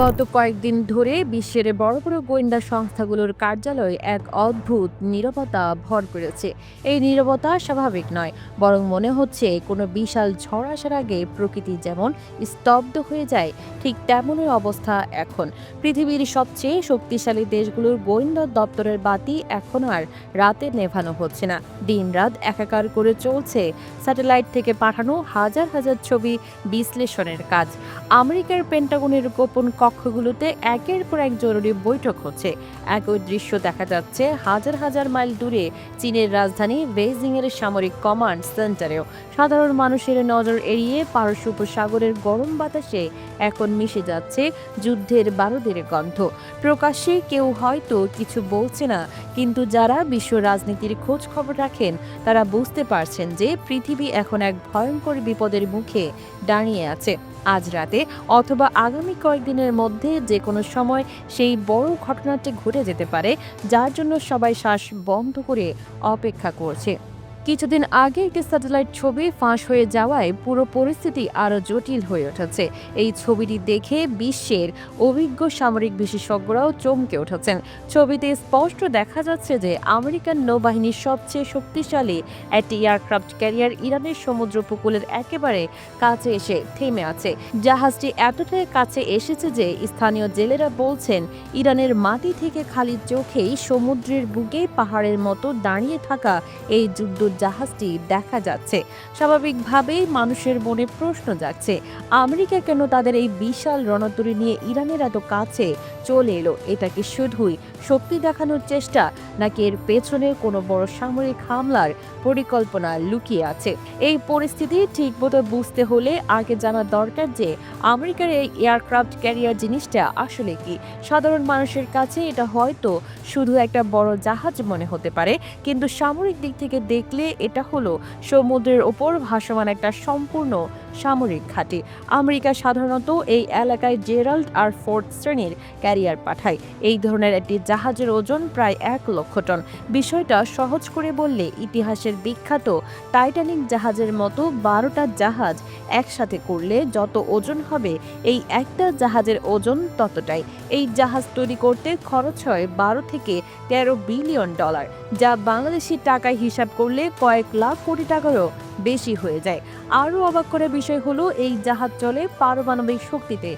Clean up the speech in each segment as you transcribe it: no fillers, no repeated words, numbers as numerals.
গত কয়েকদিন ধরে বিশ্বের বড় বড় গোয়েন্দা সংস্থাগুলোর কার্যালয়ে এক অদ্ভুত নীরবতা ভর করেছে। এই নীরবতা স্বাভাবিক নয়, বরং মনে হচ্ছে কোনো বিশাল ঝড় আসার আগে প্রকৃতি যেমন স্তব্ধ হয়ে যায়, ঠিক তেমনই অবস্থা এখন। পৃথিবীর সবচেয়ে শক্তিশালী দেশগুলোর গোয়েন্দা দপ্তরের বাতি এখন আর রাতে নেভানো হচ্ছে না, দিনরাত একাকার করে চলছে স্যাটেলাইট থেকে পাঠানো হাজার হাজার ছবি বিশ্লেষণের কাজ। আমেরিকার পেন্টাগনের গোপন কক্ষগুলোতে একের পর এক জরুরি বৈঠক হচ্ছে। একই দৃশ্য দেখা যাচ্ছে হাজার হাজার মাইল দূরে চীনের রাজধানী বেইজিংয়ের সামরিক কমান্ড সেন্টারেও। সাধারণ মানুষের নজর এড়িয়ে পারস্য উপসাগরের গরম বাতাসে এখন মিশে যাচ্ছে যুদ্ধের বারুদের গন্ধ। প্রকাশ্যে কেউ হয়তো কিছু বলছে না, কিন্তু যারা বিশ্ব রাজনীতির খোঁজ খবর রাখেন তারা বুঝতে পারছেন যে পৃথিবী এখন এক ভয়ঙ্কর বিপদের মুখে দাঁড়িয়ে আছে। আজ রাতে অথবা আগামী কয়েকদিনের মধ্যে যে কোনো সময় সেই বড় ঘটনাটি ঘটে যেতে পারে, যার জন্য সবাই শ্বাস বন্ধ করে অপেক্ষা করছে। কিছুদিন আগে একটি স্যাটেলাইট ছবি ফাঁস হয়ে যাওয়ায় পুরো পরিস্থিতি আরও জটিল হয়ে উঠেছে। এই ছবিটি দেখে বিশ্বের অভিজ্ঞ সামরিক বিশেষজ্ঞরাও চমকে উঠেছেন। ছবিতে স্পষ্ট দেখা যাচ্ছে যে আমেরিকান নৌবাহিনীর সবচেয়ে শক্তিশালী একটি এয়ারক্রাফট ক্যারিয়ার ইরানের সমুদ্র উপকূলের একেবারে কাছে এসে থেমে আছে। জাহাজটি এতটাই কাছে এসেছে যে স্থানীয় জেলেরা বলছেন ইরানের মাটি থেকে খালি চোখেই সমুদ্রের বুকে পাহাড়ের মতো দাঁড়িয়ে থাকা এই যুদ্ধ জাহাজটি দেখা যাচ্ছে। স্বাভাবিকভাবেই মানুষের মনে প্রশ্ন জাগছে, আমেরিকা কেন তাদের এই বিশাল রণতরী নিয়ে ইরানের এত কাছে চলে এলো? এটা কি শুধুই শক্তি দেখানোর চেষ্টা, নাকি এর পেছনে কোনো বড় সামরিক হামলার পরিকল্পনা লুকিয়ে আছে? এই পরিস্থিতি ঠিকমতো বুঝতে হলে আগে জানা দরকার যে আমেরিকার এই এয়ারক্রাফট ক্যারিয়ার জিনিসটা আসলে কি। সাধারণ মানুষের কাছে এটা হয়তো শুধু একটা বড় জাহাজ মনে হতে পারে, কিন্তু সামরিক দিক থেকে দেখলে এটা হলো সমুদ্রের ওপর ভাসমান একটা সম্পূর্ণ সামরিক ঘাঁটি। আমেরিকা সাধারণত এই এলাকায় জেরাল্ড আর ফোর্ড শ্রেণীর ক্যারিয়ার পাঠায়। এই ধরনের একটি জাহাজের ওজন প্রায় 1,00,000 টন। বিষয়টা সহজ করে বললে, ইতিহাসের বিখ্যাত টাইটানিক জাহাজের মতো 12টা জাহাজ একসাথে করলে যত ওজন হবে, এই একটা জাহাজের ওজন ততটাই। এই জাহাজ তৈরি করতে খরচ হয় 12 থেকে 13 বিলিয়ন ডলার, যা বাংলাদেশি টাকায় হিসাব করলে কয়েক লাখ কোটি টাকারও বেশি হয়ে যায়। আরও অবাক করার বিষয় হলো, এই জাহাজ চলে পারমাণবিক শক্তিতে।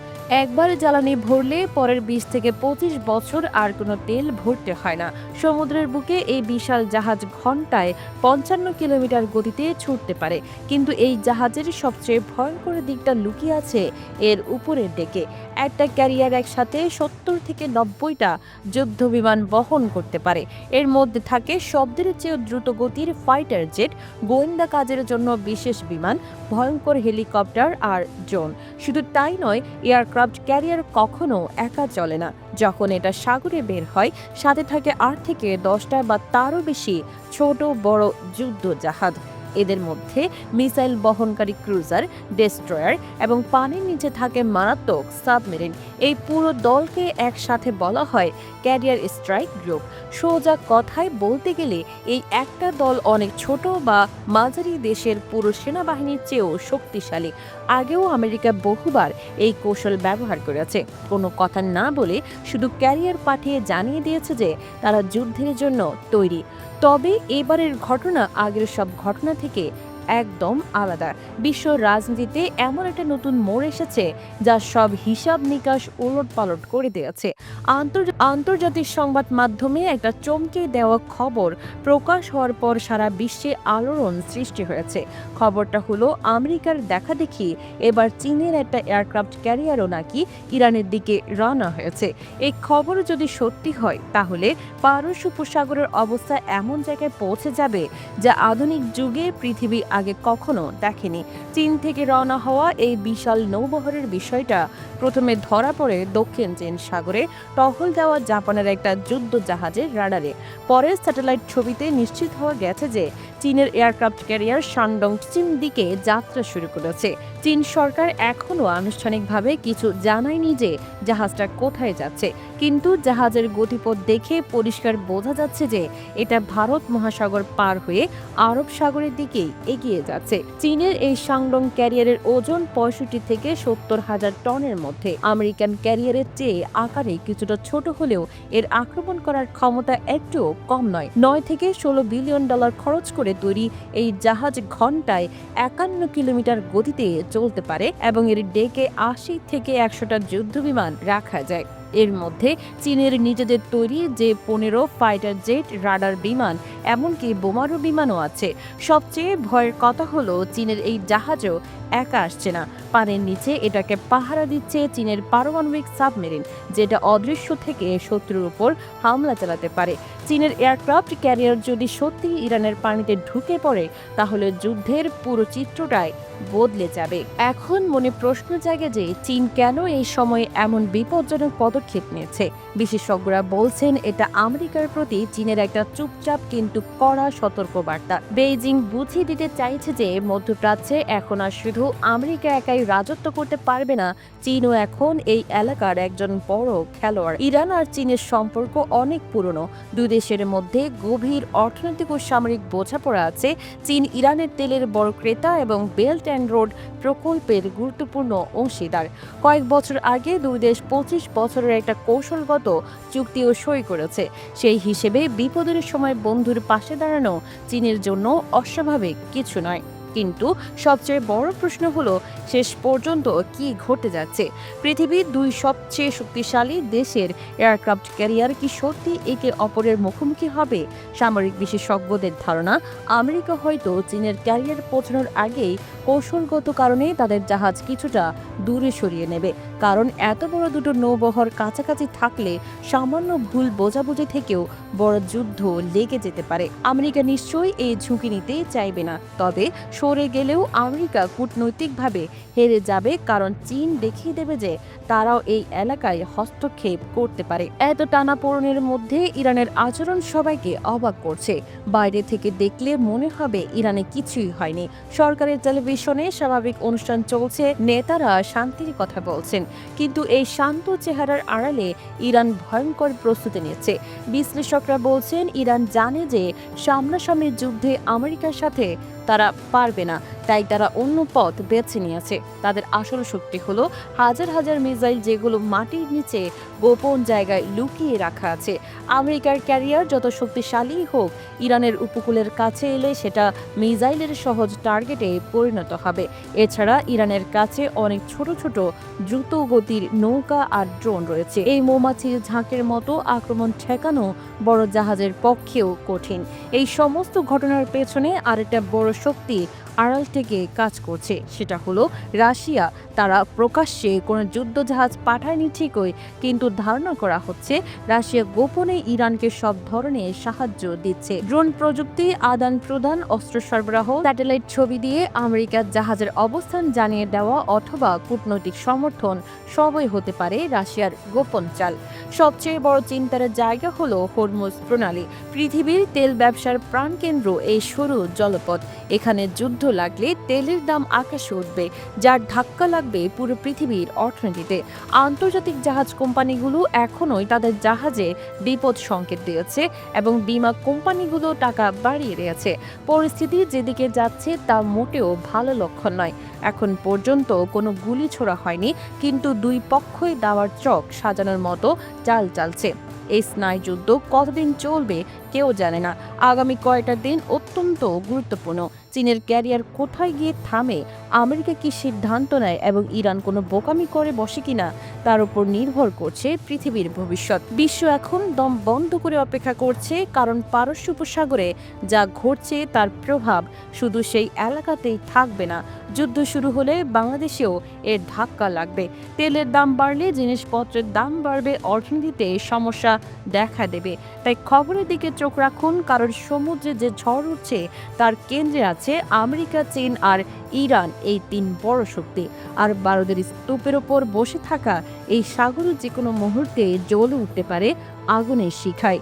একবার জ্বালানি ভরলে পরের 20 থেকে 25 বছর আর কোনো তেল ভরতে হয় না। সমুদ্রের বুকে এই বিশাল জাহাজ ঘন্টায় 55 কিলোমিটার গতিতে ছুটতে পারে। কিন্তু এই জাহাজের সবচেয়ে ভয়ঙ্কর দিকটা লুকিয়ে আছে এর উপরের দিকে। একটা ক্যারিয়ার একসাথে 70 থেকে 90টা যুদ্ধ বিমান বহন করতে পারে। এর মধ্যে থাকে শব্দের চেয়েও দ্রুত গতির ফাইটার জেট, গোয়েন্দা কাজের জন্য বিশেষ বিমান, ভয়ঙ্কর হেলিকপ্টার আর ড্রোন। শুধু তাই নয়, এয়ারক্রাফট ক্যারিয়ার কখনো একা চলে না। যখন এটা সাগরে বের হয়, সাথে থাকে 8 থেকে 10টা বা তারও বেশি ছোট বড় যুদ্ধ জাহাজ। এদের মধ্যে মিসাইল বহনকারী ক্রুজার, ডেস্ট্রয়ার এবং পানির নিচে থাকে মারাত্মক সাবমেরিন। এই পুরো দলকে একসাথে বলা হয় ক্যারিয়ার স্ট্রাইক গ্রুপ। সোজা কথায় বলতে গেলে এই একটা দল অনেক ছোট বা মাঝারি দেশের পুরো সেনাবাহিনীর চেয়েও শক্তিশালী। আগেও আমেরিকা বহুবার এই কৌশল ব্যবহার করেছে। কোনো কথা না বলে শুধু ক্যারিয়ার পাঠিয়ে জানিয়ে দিয়েছে যে তারা যুদ্ধের জন্য তৈরি। তবে এবারের ঘটনা আগের সব ঘটনা থেকে একদম আলাদা। বিশ্ব রাজনীতিতে এমন একটা নতুন মোড় এসেছে যা সব হিসাব নিকাশ উলটপালট করে দিয়েছে। আন্তর্জাতিক সংবাদ মাধ্যমে একটা চমকে দেওয়া খবর প্রকাশ হওয়ার পর সারা বিশ্বে আলোড়ন সৃষ্টি হয়েছে। খবরটা হলো, আমেরিকার দেখাদেখি এবার চীনের একটা এয়ারক্রাফট ক্যারিয়ারও নাকি ইরানের দিকে রওনা হয়েছে। এই খবর যদি সত্যি হয়, তাহলে পারস্য উপসাগরের অবস্থা এমন জায়গায় পৌঁছে যাবে যা আধুনিক যুগে পৃথিবী আগে কখনো দেখেনি। চীন থেকে রওনা হওয়া এই বিশাল নৌবহরের বিষয়টা প্রথমে ধরা পড়ে দক্ষিণ চীন সাগরে টহল দেওয়া জাপানের একটা যুদ্ধ জাহাজের রাডারে। পরে স্যাটেলাইট ছবিতে নিশ্চিত হওয়া গেছে যে চীনের এয়ারক্রাফট ক্যারিয়ার শানডং চীন দিকে যাত্রা শুরু করেছে। চীন সরকার এখনও আনুষ্ঠানিকভাবে কিছু জানায়নি যে জাহাজটা কোথায় যাচ্ছে, কিন্তু জাহাজের গতিপথ দেখে পরিষ্কার বোঝা যাচ্ছে যে এটা ভারত মহাসাগর পার হয়ে আরব সাগরের দিকেই এগিয়ে এগিয়ে যাচ্ছে। চীনের এই সাংডং ক্যারিয়ারের ওজন 65 থেকে 70,000 টনের মধ্যে। আমেরিকান ক্যারিয়ারের চেয়ে আকারে কিছুটা ছোট হলেও এর আক্রমণ করার ক্ষমতা একটু কম নয়। 9 থেকে 16 বিলিয়ন ডলার খরচ করে তৈরি এই জাহাজ ঘন্টায় 51 কিলোমিটার গতিতে চলতে পারে এবং এর ডেকে 80 থেকে 100টা যুদ্ধবিমান রাখা যায়। এর মধ্যে চীনের নিজেদের তৈরি যে 15 ফাইটার জেট, রাডার বিমান, এমনকি বোমারু বিমানও আছে। সবচেয়ে ভয়ের কথা হলো চীনের এই জাহাজও একা আসছে না। পানির নিচে এটাকে পাহারা দিচ্ছে চীনের পারমাণবিক সাবমেরিন, যেটা অদৃশ্য থেকে শত্রুর উপর হামলা চালাতে পারে। চীনের এয়ারক্রাফট ক্যারিয়ার যদি সত্যি ইরানের পানিতে ঢুকে পড়ে তাহলে যুদ্ধের পুরো চিত্রটাই বদলে যাবে। এখন মনে প্রশ্ন জাগে যে চীন কেন এই সময়ে এমন বিপজ্জনক পদক্ষেপ নিয়েছে। বিশেষজ্ঞরা বলছেন এটা আমেরিকার প্রতি চীনের একটা চুপচাপ কিন্তু কড়া সতর্কবার্তা। বেইজিং বুঝিয়ে দিতে চাইছে যে মধ্যপ্রাচ্যে এখন আর শুধু আমেরিকা একাই রাজত্ব করতে পারবে না, চীনও এখন এই এলাকার একজন বড় খেলোয়াড়। ইরান আর চীনের সম্পর্ক অনেক পুরনো। দুই দেশের মধ্যে গভীর অর্থনৈতিক ও সামরিক বোঝাপড়া আছে। চীন ইরানের তেলের বড় ক্রেতা এবং বেল্ট অ্যান্ড রোড প্রকল্পের গুরুত্বপূর্ণ অংশীদার। কয়েক বছর আগে দুই দেশ 25 বছরের একটা কৌশলগত চুক্তিও সই করেছে। সেই হিসেবে বিপদের সময় বন্ধুর পাশে দাঁড়ানো চীনের জন্য অস্বাভাবিক কিছু নয়। কিন্তু সবচেয়ে বড় প্রশ্ন হলো শেষ পর্যন্ত কি ঘটে যাচ্ছে। পৃথিবীর দুই সবচেয়ে শক্তিশালী দেশের এয়ারক্রাফট ক্যারিয়ার কি সত্যি একে অপরের মুখোমুখি হবে? সামরিক বিশেষজ্ঞদের ধারণা আমেরিকা হয়তো চীনের ক্যারিয়ার পৌঁছানোর আগেই কৌশলগত কারণে তাদের জাহাজ কিছুটা দূরে সরিয়ে নেবে। কারণ এত বড় দুটো নৌবহর কাছাকাছি থাকলে সামান্য ভুল বোঝাবুঝি থেকেও বড় যুদ্ধ লেগে যেতে পারে। আমেরিকা নিশ্চয়ই এই ঝুঁকি নিতে চাইবে না, তবে সরে গেলেও আমেরিকা কূটনৈতিকভাবে হেরে যাবে, কারণ চীন দেখিয়ে দেবে যে তারাও এই এলাকায় হস্তক্ষেপ করতে পারে। এত টানাপোড়েনের মধ্যে ইরানের আচরণ সবাইকে অবাক করছে। বাইরে থেকে দেখলে মনে হবে ইরানে কিছুই হয়নি। সরকারের টেলিভিশনে স্বাভাবিক অনুষ্ঠান চলছে, নেতারা শান্তির কথা বলছেন, কিন্তু এই শান্ত চেহারার আড়ালে ইরান ভয়ঙ্কর প্রস্তুতি নিচ্ছে। বিশ্লেষকরা বলছেন ইরান জানে যে সামনাসামনি যুদ্ধে আমেরিকার সাথে তারা পারবে না, তাই তারা অন্য পথ বেছে নিয়েছে। তাদের আসল শক্তি হলো হাজার হাজার মিসাইল, যেগুলো মাটির নিচে গোপন জায়গায় লুকিয়ে রাখা আছে। আমেরিকার ক্যারিয়ার যত শক্তিশালী হোক, ইরানের উপকূলের কাছে এলে সেটা মিসাইলের সহজ টার্গেটে পরিণত হবে। এছাড়া ইরানের কাছে অনেক ছোট ছোট দ্রুত গতির নৌকা আর ড্রোন রয়েছে। এই মৌমাছির ঝাঁকের মতো আক্রমণ ঠেকানো বড় জাহাজের পক্ষেও কঠিন। এই সমস্ত ঘটনার পেছনে আরেকটা বড় শক্তি আড়াল থেকে কাজ করছে, সেটা হলো রাশিয়া। তারা প্রকাশ্যে কোনো যুদ্ধজাহাজ পাঠায়নি ঠিকই, কিন্তু ধারণা করা হচ্ছে রাশিয়া গোপনে ইরানকে সব ধরনের সাহায্য দিচ্ছে। ড্রোন প্রযুক্তি আদান প্রদান, অস্ত্র সরবরাহ, স্যাটেলাইট ছবি দিয়ে আমেরিকার জাহাজের অবস্থান জানিয়ে দেওয়া অথবা কূটনৈতিক সমর্থন সবই হতে পারে রাশিয়ার গোপন চাল। সবচেয়ে বড় চিন্তার জায়গা হলো হরমুজ প্রণালী। পৃথিবীর তেল ব্যবসার প্রাণকেন্দ্র এই সরু জলপথ। এখানে যুদ্ধ লাগলে তেলের দাম আকাশে উঠবে, যার ধাক্কা লাগবে পুরো পৃথিবীর অর্থনীতিতে। আন্তর্জাতিক জাহাজ কোম্পানিগুলো এখনোই তাদের জাহাজে বিপদ সংকেত দিয়েছে এবং বীমা কোম্পানিগুলো টাকা বাড়িয়ে দিয়েছে। পরিস্থিতি যেদিকে যাচ্ছে তা মোটেও ভালো লক্ষণ নয়। এখন পর্যন্ত কোনো গুলি ছোড়া হয়নি, কিন্তু দুই পক্ষই দাওয়ার চক সাজানোর মতো চাল চালছে। এই স্নায়ুযুদ্ধ কতদিন চলবে কেউ জানে না। আগামী কয়েকটা দিন অত্যন্ত গুরুত্বপূর্ণ। চীনের ক্যারিয়ার কোথায় গিয়ে থামে, আমেরিকা কি সিদ্ধান্ত নেয় এবং ইরান কোনো বোকামি করে বসে কিনা, তার উপর নির্ভর করছে পৃথিবীর ভবিষ্যৎ। বিশ্ব এখন দম বন্ধ করে অপেক্ষা করছে, কারণ পারস্য উপসাগরে যা ঘটছে তার প্রভাব শুধু সেই এলাকাতেই থাকবে না। যুদ্ধ শুরু হলে বাংলাদেশেও এর ধাক্কা লাগবে। তেলের দাম বাড়লে জিনিসপত্রের দাম বাড়বে, অর্থনীতিতে সমস্যা দেখা দেবে। তাই খবরের দিকে চোখ রাখুন, কারণ সমুদ্রে যে ঝড় উঠছে তার কেন্দ্রে আছে আমেরিকা, চীন আর ইরান, এই তিন বড় শক্তি। আর বারুদের স্তূপের ওপর বসে থাকা এই সাগর যে কোনো মুহূর্তে জ্বলে উঠতে পারে আগুনের শিখায়।